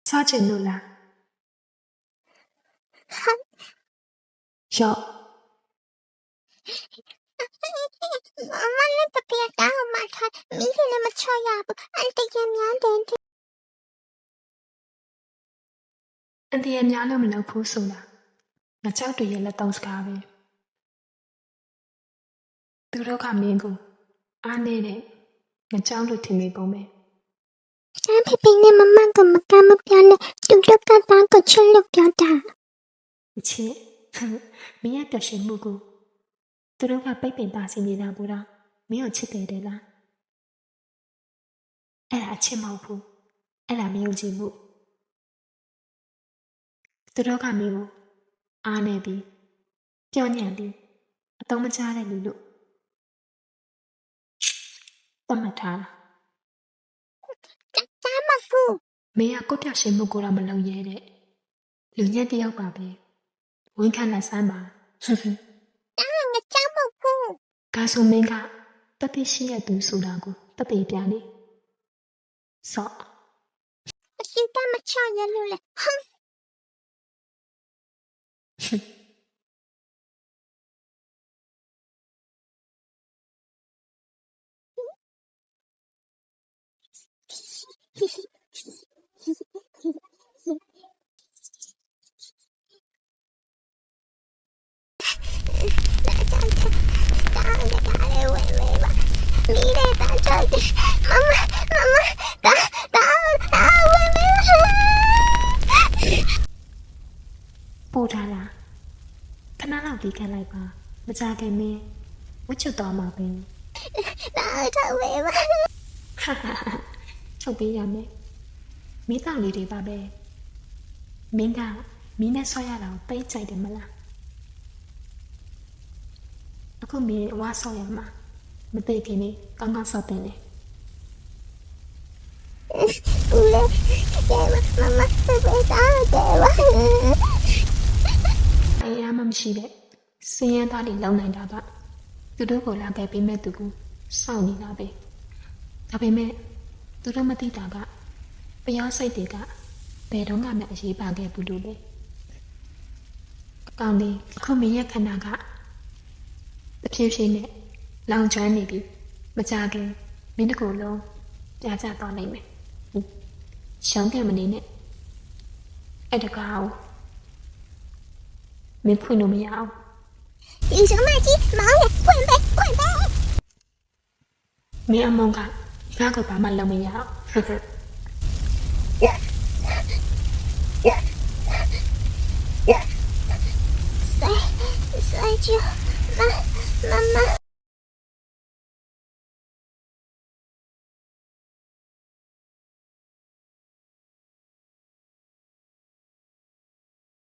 စားချင်လို့လားရော့မလည်းတပြက်တောင်းမှထားမိလည်းမချရဘူးအန်တီကများတယ်အန်တီရများလို့မလုပ်ဘူးဆိုလားငါကြောက်တွေရဲ့လက်တောင်းစကားပဲသူတို့ကမင်းကိုအားနေတဲ့ငါကြောက်လို့ထင်နေပုံပဲဖေဖေနဲ့မမကမကမပြောနဲ့သူတို့ကတောင်းကိုချလို့ပြောတာအချစ်မင်းရဲ့ပျော်ရွှင်မှုကိုသူတို့ကပိတ်ပင်ပါစီနေတာကိုတော့မင်းကိုချစ်တယ်လားအဲ့ဒါအချစ်မဟုတ်ဘူးအဲ့ဒါမယုံကြည်မှုသူတို့ကမင်းကိုအားနေပြီးပြောညံ့ပြီးအတုံးမချတဲ့လူလို့သတ်မှတ်ထားတာကြားမဖူးမင်းကကိုယ့်ပျော်ရွှင်မှုကိုတော့မလုံရဲတဲ့လူညံ့တယောက်ပါပဲဝန်ခံလက်ဆန်းပါငါကြားမဖူးဒါဆိုမင်းကတတိရှိရသူဆိုတာကိုတတိပြနေဆော့အရှိကမချရလို့လေဟမ်ပို့ထားလားခဏလောက်ဒီခံလိုက်ပါမကြခင်မင်းဝတ်ချွတ်သွားမှာပဲတော့ဝေးပါချုပ်ပေးရမယ်မိသားလေးတွေပါပဲမင်းကမင်းနဲ့ဆွဲရတာကိုတိတ်ကြိုက်တယ်မလားအခုမင်းဝါဆော့ရမှာမသိခင်နေကောင်းကောင်းဆော့တင်လေဦးလေးမမပေးတာတယ်ပါအေးအမှမရှိတဲ့စင်းရဲသားတွေလုံနိုင်တာပါသူတို့ကိုလာခဲ့ပေးမဲ့သူကိုစောင့်နေတာပဲဒါပေမဲ့သူတို့မသိတာကပျော်စိတ်တွေကဘယ်တော့မှမအရေးပါခဲ့ဘူးလို့လေအကောင်လေးအခုမင်းရဲ့ခန္ဓာကတဖြည်းဖြည်းနဲ့လောင်ကျွမ်းနေပြီမကြခင်မင်းတကူလုံးပြာကျသွားနိုင်မယ်ရှောင်းပြမနေနဲ့အဲ့တကားကိုမင်းဖွင့်လို့မရအောင်你什么鸡毛呀滚呗滚呗မင်းအမောင်ကငါ့ကိုဘာမှလုပ်မရအောင်塞就妈妈